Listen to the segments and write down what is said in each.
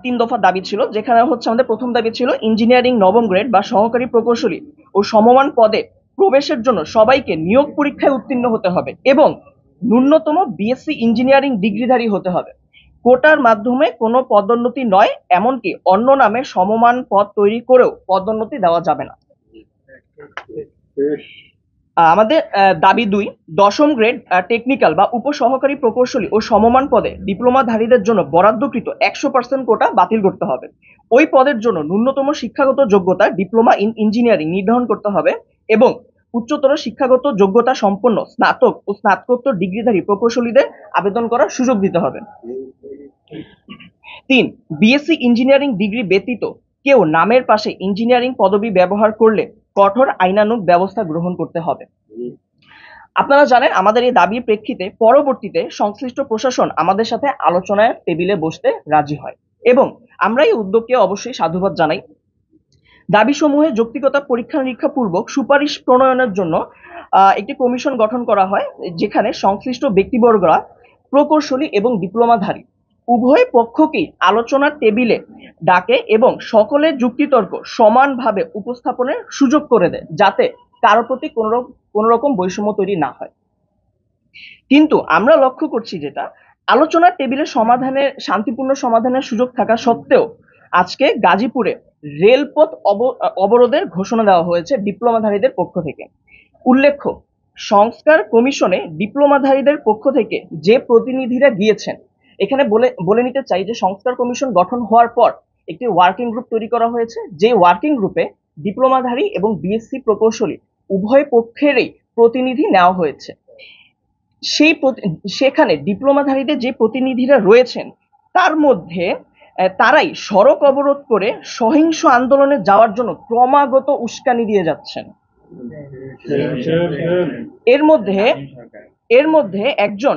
তিন দফা দাবি ছিল, যেখানে হচ্ছে আমাদের প্রথম দাবি ছিল ইঞ্জিনিয়ারিং নবম গ্রেড বা সহকারী প্রকৌশলী ও সমমান পদে প্রবেশের জন্য সবাইকে নিয়োগ পরীক্ষায় উত্তীর্ণ হতে হবে এবং ন্যূনতম বিএসসি ইঞ্জিনিয়ারিং ডিগ্রিধারী হতে হবে। কোটার মাধ্যমে কোনো পদোন্নতি নয়, এমনকি অন্য নামে সমমান পদ তৈরি করেও পদোন্নতি দেওয়া যাবে না। আমাদের দাবি 2, দশম গ্রেড টেকনিক্যাল বা উপসহকারী প্রকৌশলী ও সমমান পদে ডিপ্লোমাধারীদের জন্য বরাদ্দকৃত 100% কোটা বাতিল করতে হবে। ওই পদের জন্য ন্যূনতম শিক্ষাগত যোগ্যতা ডিপ্লোমা ইন ইঞ্জিনিয়ারিং নির্ধারণ করতে হবে এবং উচ্চতর শিক্ষাগত যোগ্যতা সম্পন্ন স্নাতক ও স্নাতকোত্তর ডিগ্রিধারী প্রকৌশলীদের আবেদন করার সুযোগ দিতে হবে। 3, বিএসসি ইঞ্জিনিয়ারিং ডিগ্রি ব্যতীত কেউ নামের পাশে ইঞ্জিনিয়ারিং পদবি ব্যবহার করলে কঠোর আইনানুগ ব্যবস্থা গ্রহণ করতে হবে। আপনারা জানেন আমাদের এই দাবির প্রেক্ষিতে পরবর্তীতে সংশ্লিষ্ট প্রশাসন আমাদের সাথে আলোচনায় টেবিলে বসতে রাজি হয় এবং আমরা এই উদ্যোগকে অবশ্যই সাধুবাদ জানাই। দাবিসমূহে যৌক্তিকতা পরীক্ষা নিরীক্ষা পূর্বক সুপারিশ প্রণয়নের জন্য একটি কমিশন গঠন করা হয়, যেখানে সংশ্লিষ্ট ব্যক্তিবর্গরা প্রকৌশলী এবং ডিপ্লোমাধারী উভয় পক্ষকেই আলোচনার টেবিলে ডাকে এবং সকলের যুক্তিতর্ক সমানভাবে উপস্থাপনের সুযোগ করে দেয়, যাতে কারো প্রতি কোনো রকম বৈষম্য তৈরি না হয়। কিন্তু আমরা লক্ষ্য করছি যেটা, আলোচনার টেবিলে শান্তিপূর্ণ সমাধানের সুযোগ থাকা সত্ত্বেও আজকে গাজীপুরে রেলপথ অবরোধের ঘোষণা দেওয়া হয়েছে ডিপ্লোমাধারীদের পক্ষ থেকে। উল্লেখ্য, সংস্কার কমিশনে ডিপ্লোমাধারীদের পক্ষ থেকে যে প্রতিনিধিরা গিয়েছেন, এখানে বলে নিতে চাই যে সংস্কার কমিশন গঠন হওয়ার পর একটি ওয়ার্কিং গ্রুপ তৈরি করা হয়েছে, যে ওয়ার্কিং গ্রুপে ডিপ্লোমাধারী এবং বিএসসি প্রকৌশলী উভয় পক্ষেরই প্রতিনিধি নেওয়া হয়েছে। সেখানে ডিপ্লোমাধারীদের যে প্রতিনিধিরা রয়েছেন তার মধ্যে তারাই সড়ক অবরোধ করে সহিংস আন্দোলনে যাওয়ার জন্য ক্রমাগত উস্কানি দিয়ে যাচ্ছেন। এর মধ্যে একজন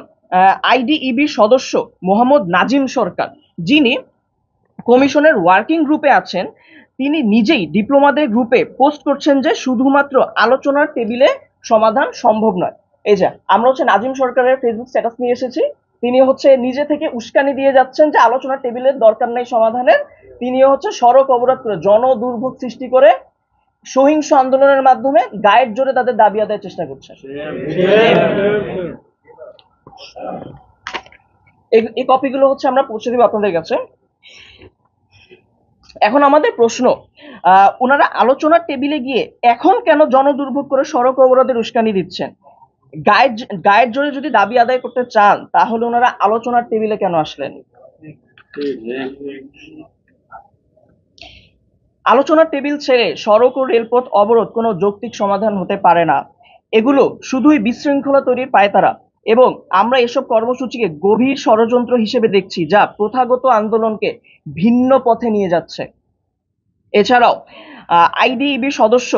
আইডিইবি সদস্য মোহাম্মদ নাজিম সরকার, যিনি কমিশনের ওয়ার্কিং গ্রুপে আছেন, তিনি নিজেই ডিপ্লোমাদের গ্রুপে পোস্ট করছেন যে শুধুমাত্র আলোচনার টেবিলে সমাধান সম্ভব নয়। এই যে আমরা নাজিম সরকারের ফেসবুক স্ট্যাটাস নিয়ে এসেছি, তিনি নিজে থেকে উস্কানি দিয়ে যাচ্ছেন যে আলোচনার টেবিলের দরকার নেই সমাধানের, তিনিও সড়ক অবরোধ করে জনদুর্ভোগ সৃষ্টি করে সহিংস আন্দোলনের মাধ্যমে গায়ের জোরে তাদের দাবি আদায়ের চেষ্টা করছে। এই কপিগুলো আমরা পৌঁছে দিব আপনাদের কাছে। এখন আমাদের প্রশ্ন, ওনারা আলোচনার টেবিলে গিয়ে এখন কেন জনদুর্ভোগ করে সড়ক অবরোধের উস্কানি দিচ্ছেন? গায়ের জোরে যদি দাবি আদায় করতে চান তাহলে ওনারা আলোচনার টেবিলে কেন আসলেন? আলোচনার টেবিল ছেড়ে সড়ক ও রেলপথ অবরোধ কোনো যৌক্তিক সমাধান হতে পারে না। এগুলো শুধুই বিশৃঙ্খলা তৈরির পায়তারা এবং আমরা এসব কর্মসূচিকে গভীর ষড়যন্ত্র হিসেবে দেখছি, যা প্রথাগত আন্দোলনকে ভিন্ন পথে নিয়ে যাচ্ছে। এছাড়াও আইডিইবি সদস্য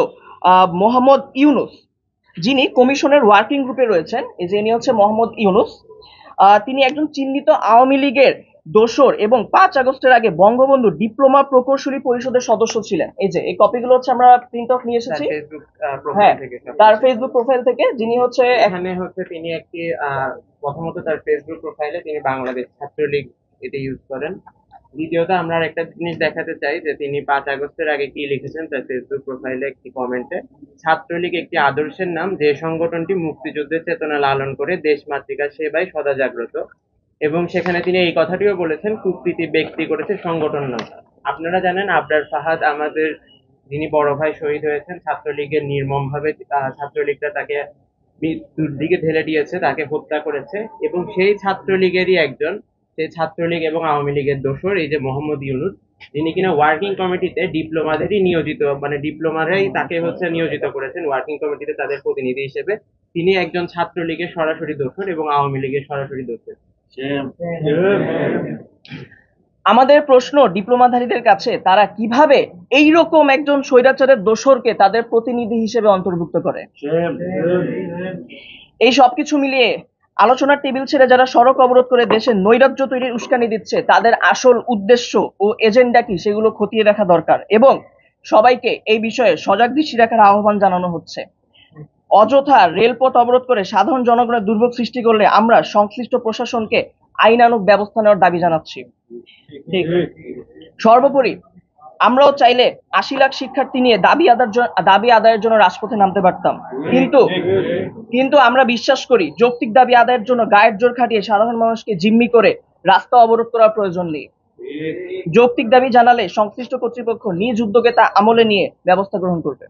মোহাম্মদ ইউনুস, যিনি কমিশনের ওয়ার্কিং গ্রুপে রয়েছেন, ইনি মোহাম্মদ ইউনুস, তিনি একজন চিহ্নিত আওয়ামী লীগের দোসর এবং 5 আগস্টের আগে বঙ্গবন্ধু ডিপ্লোমা প্রকৌশলী পরিষদের সদস্য ছিলেন। এই কপিগুলো আমরা প্রিন্ট অফ নিয়ে এসেছি তার ফেসবুক প্রোফাইল থেকে, যিনি এখানে তিনি একটি প্রথমত তার ফেসবুক প্রোফাইলে তিনি বাংলাদেশ ছাত্রলীগ এটা ইউজ করেন। দ্বিতীয়ত আমরা একটা জিনিস দেখাতে চাই যে তিনি 5 আগস্টের আগে কি লিখেছেন তার ফেসবুক প্রোফাইলে একটি কমেন্টে, ছাত্রলীগ একটি আদর্শের নাম যে সংগঠনটি মুক্তিযুদ্ধের চেতনা লালন করে দেশ মাতৃকার সেবায় সদা জাগ্রত, এবং সেখানে তিনি এই কথাটিও বলেছেন কুকৃতি ব্যক্তি করেছে সংগঠন নাম। আপনারা জানেন আবরার ফাহাদ আমাদের যিনি বড় ভাই শহীদ হয়েছেন ছাত্রলীগের নির্মমভাবে, ছাত্রলীগটা তাকে মৃত্যুর দিকে ঠেলে দিয়েছে, তাকে হত্যা করেছে, এবং সেই ছাত্রলীগেরই একজন, সেই ছাত্রলীগ এবং আওয়ামী লীগের দোসর এই যে মোহাম্মদ ইউনুস, যিনি কিনা ওয়ার্কিং কমিটিতে ডিপ্লোমাদেরই নিয়োজিত, মানে ডিপ্লোমারাই তাকে নিয়োজিত করেছেন ওয়ার্কিং কমিটিতে তাদের প্রতিনিধি হিসেবে, তিনি একজন ছাত্রলীগের সরাসরি দোসর এবং আওয়ামী লীগের সরাসরি দোসর। আমাদের প্রশ্ন ডিপ্লোমাধারীদের কাছে, তারা কিভাবে এইরকম একজন স্বৈরাচারের দোসরকে তাদের প্রতিনিধি হিসেবে অন্তর্ভুক্ত করে? এই সবকিছু মিলিয়ে আলোচনার টেবিল ছেড়ে যারা সড়ক অবরোধ করে দেশের নৈরাজ্য তৈরির উস্কানি দিচ্ছে, তাদের আসল উদ্দেশ্য ও এজেন্ডা কি সেগুলো খতিয়ে দেখা দরকার এবং সবাইকে এই বিষয়ে সজাগ দৃষ্টি রাখার আহ্বান জানানো হচ্ছে। অযথা রেলপথ অবরোধ করে সাধারণ জনগণের দুর্ভোগ সৃষ্টি করলে আমরা সংশ্লিষ্ট প্রশাসনকে আইনানুগ ব্যবস্থা নেওয়ার দাবি জানাচ্ছি। ঠিক। সর্বোপরি আমরাও চাইলে ৮০ লাখ শিক্ষার্থী নিয়ে দাবি আদায়ের জন্য রাজপথে নামতে পারতাম, কিন্তু আমরা বিশ্বাস করি যৌক্তিক দাবি আদায়ের জন্য গায়ের জোর খাটিয়ে সাধারণ মানুষকে জিম্মি করে রাস্তা অবরোধ করার প্রয়োজন নেই। যৌক্তিক দাবি জানালে সংশ্লিষ্ট কর্তৃপক্ষ নিজ উদ্যোগে তা আমলে নিয়ে ব্যবস্থা গ্রহণ করবে।